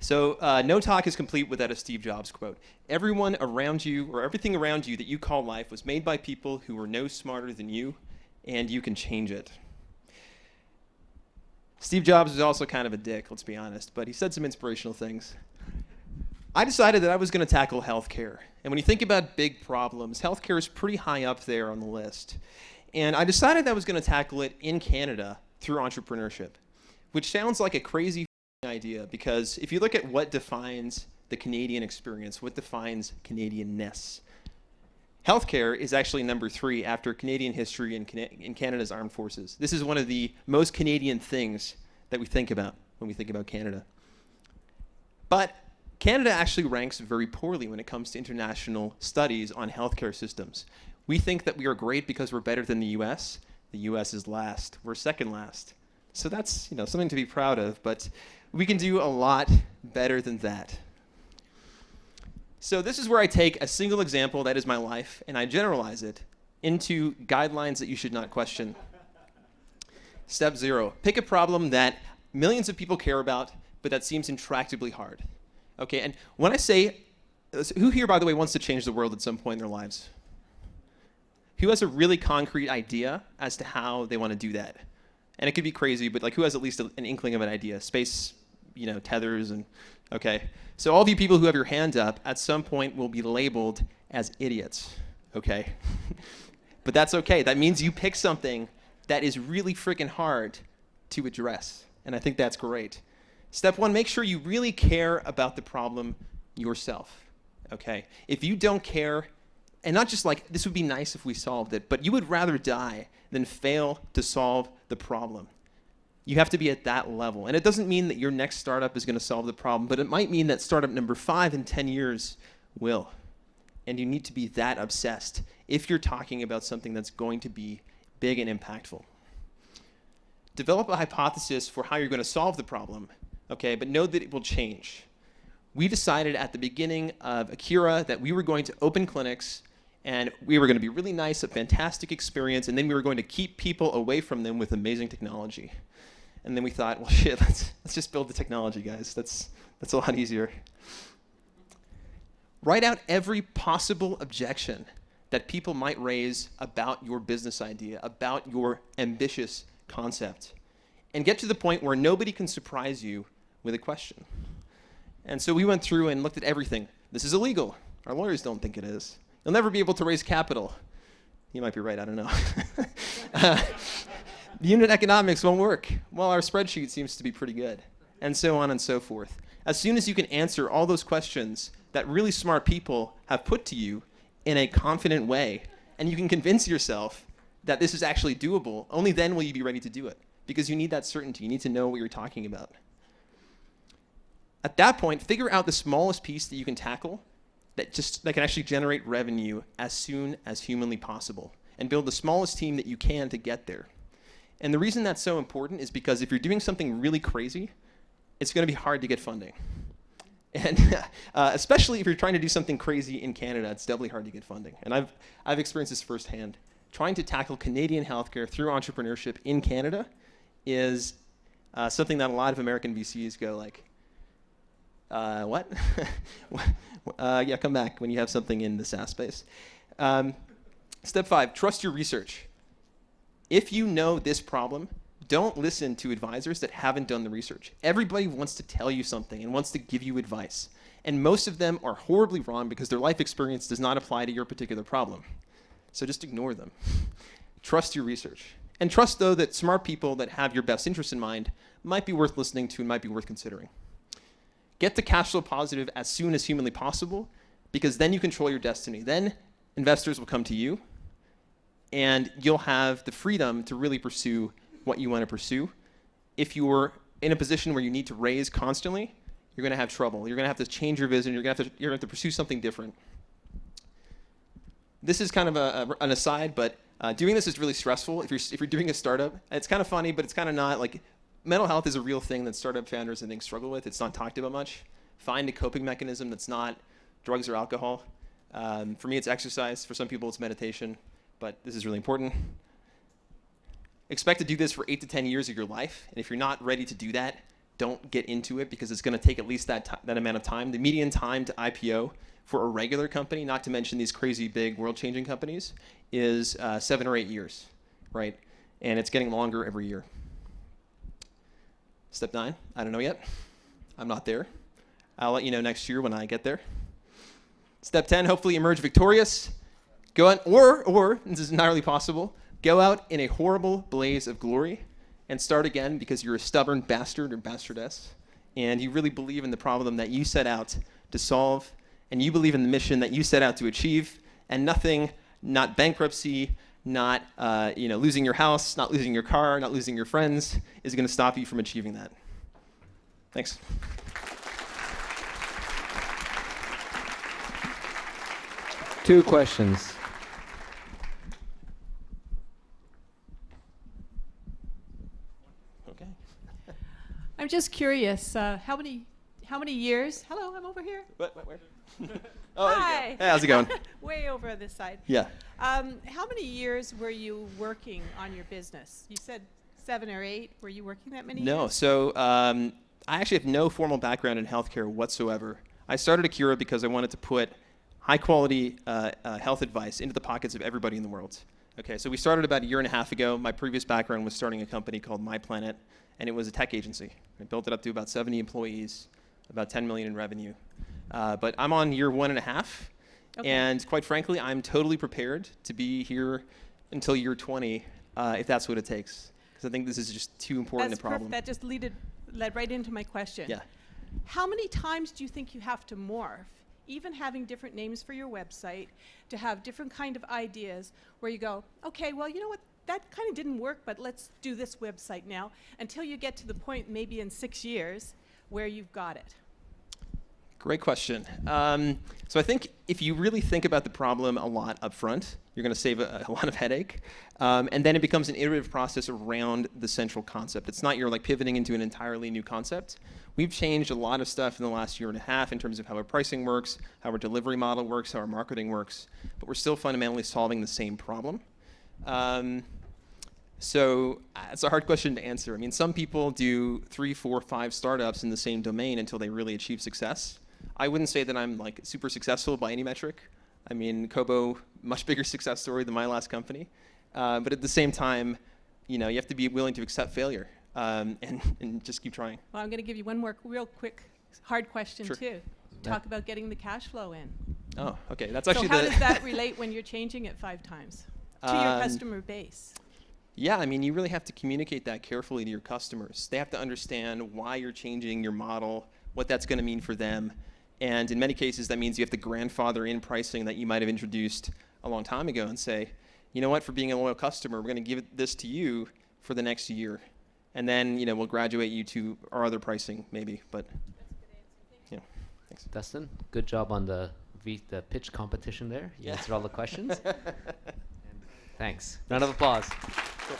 So no talk is complete without a Steve Jobs quote. Everyone around you, or everything around you that you call life, was made by people who were no smarter than you, and you can change it. Steve Jobs was also kind of a dick, let's be honest, but he said some inspirational things. I decided that I was going to tackle healthcare. And when you think about big problems, healthcare is pretty high up there on the list. And I decided that I was going to tackle it in Canada through entrepreneurship, which sounds like a crazy idea, because if you look at what defines the Canadian experience, what defines Canadianness, healthcare is actually number 3 after Canadian history and in Canada's armed forces. This is one of the most Canadian things that we think about when we think about Canada. But Canada actually ranks very poorly when it comes to international studies on healthcare systems. We think that we are great because we're better than the US. The US is last. We're second last. So that's, something to be proud of, but we can do a lot better than that. So this is where I take a single example that is my life and I generalize it into guidelines that you should not question. Step 0, pick a problem that millions of people care about, but that seems intractably hard. Okay, and when I say, who here, by the way, wants to change the world at some point in their lives? Who has a really concrete idea as to how they want to do that? And it could be crazy, but who has at least an inkling of an idea? Space, tethers, and okay. So all of you people who have your hand up at some point will be labeled as idiots, okay? But that's okay. That means you pick something that is really freaking hard to address, and I think that's great. Step 1, make sure you really care about the problem yourself, okay? If you don't care, and not just this would be nice if we solved it, but you would rather die than fail to solve the problem. You have to be at that level. And it doesn't mean that your next startup is going to solve the problem, but it might mean that startup number 5 in 10 years will. And you need to be that obsessed if you're talking about something that's going to be big and impactful. Develop a hypothesis for how you're going to solve the problem, okay, but know that it will change. We decided at the beginning of Akira that we were going to open clinics and we were going to be really nice, a fantastic experience, and then we were going to keep people away from them with amazing technology. And then we thought, well, shit, let's just build the technology, guys. That's a lot easier. Write out every possible objection that people might raise about your business idea, about your ambitious concept, and get to the point where nobody can surprise you with a question. And so we went through and looked at everything. This is illegal. Our lawyers don't think it is. You'll never be able to raise capital. You might be right, I don't know. The unit economics won't work. Well, our spreadsheet seems to be pretty good, and so on and so forth. As soon as you can answer all those questions that really smart people have put to you in a confident way, and you can convince yourself that this is actually doable, only then will you be ready to do it, because you need that certainty. You need to know what you're talking about. At that point, figure out the smallest piece that you can tackle that can actually generate revenue as soon as humanly possible, and build the smallest team that you can to get there. And the reason that's so important is because if you're doing something really crazy, it's going to be hard to get funding. And especially if you're trying to do something crazy in Canada, it's doubly hard to get funding. And I've experienced this firsthand. Trying to tackle Canadian healthcare through entrepreneurship in Canada is something that a lot of American VCs go what? Yeah, come back when you have something in the SaaS space. Step 5, trust your research. If you know this problem, don't listen to advisors that haven't done the research. Everybody wants to tell you something and wants to give you advice. And most of them are horribly wrong because their life experience does not apply to your particular problem. So just ignore them. Trust your research. And trust, though, that smart people that have your best interests in mind might be worth listening to and might be worth considering. Get to cash flow positive as soon as humanly possible, because then you control your destiny. Then investors will come to you, and you'll have the freedom to really pursue what you want to pursue. If you're in a position where you need to raise constantly, you're going to have trouble. You're going to have to change your vision. You're going to have to pursue something different. This is kind of an aside, but doing this is really stressful. If you're doing a startup, it's kind of funny, but it's kind of not. Mental health is a real thing that startup founders, I think, struggle with. It's not talked about much. Find a coping mechanism that's not drugs or alcohol. For me, it's exercise. For some people, it's meditation. But this is really important. Expect to do this for 8 to 10 years of your life. And if you're not ready to do that, don't get into it because it's going to take at least that amount of time. The median time to IPO for a regular company, not to mention these crazy big world-changing companies, is 7 or 8 years, right? And it's getting longer every year. Step 9, I don't know yet. I'm not there. I'll let you know next year when I get there. Step 10, hopefully emerge victorious. Go out, or this is entirely possible, go out in a horrible blaze of glory and start again because you're a stubborn bastard or bastardess, and you really believe in the problem that you set out to solve, and you believe in the mission that you set out to achieve, and nothing, not bankruptcy, not losing your house, not losing your car, not losing your friends, is going to stop you from achieving that. Thanks. Two questions. Okay. I'm just curious, how many years? Hello, I'm over here. Where? Oh, there you Hi. go. Hey, how's it going? Way over this side. Yeah. How many years were you working on your business? You said 7 or 8. Were you working that many years? No. So I actually have no formal background in healthcare whatsoever. I started Akira because I wanted to put high-quality health advice into the pockets of everybody in the world. Okay, so we started about 1.5 years ago. My previous background was starting a company called My Planet, and it was a tech agency. I built it up to about 70 employees, about 10 million in revenue. But I'm on year 1.5, Okay. and quite frankly, I'm totally prepared to be here until year 20, if that's what it takes. Because I think this is just too important a problem. That just led right into my question. Yeah. How many times do you think you have to morph, even having different names for your website, to have different kind of ideas where you go, okay, well, you know what, that kind of didn't work, but let's do this website now, until you get to the point maybe in 6 years where you've got it? Great question. So I think if you really think about the problem a lot up front, you're going to save a lot of headache. And then it becomes an iterative process around the central concept. It's not you're like pivoting into an entirely new concept. We've changed a lot of stuff in the last 1.5 years in terms of how our pricing works, how our delivery model works, how our marketing works, but we're still fundamentally solving the same problem. So it's a hard question to answer. I mean, some people do 3, 4, 5 startups in the same domain until they really achieve success. I wouldn't say that I'm like super successful by any metric. I mean, Kobo, much bigger success story than my last company. But at the same time, you have to be willing to accept failure and just keep trying. Well, I'm going to give you one more real quick, hard question Sure. too. Talk about getting the cash flow in. Oh, okay. That's actually so how does that relate when you're changing it 5 times to your customer base? Yeah, I mean, you really have to communicate that carefully to your customers. They have to understand why you're changing your model, what that's going to mean for them. And in many cases, that means you have to grandfather in pricing that you might have introduced a long time ago and say, you know what, for being a loyal customer, we're going to give this to you for the next year. And then, we'll graduate you to our other pricing, maybe. But, thanks. Dustin, good job on the pitch competition there. You answered all the questions. Thanks. Round of applause. Cool.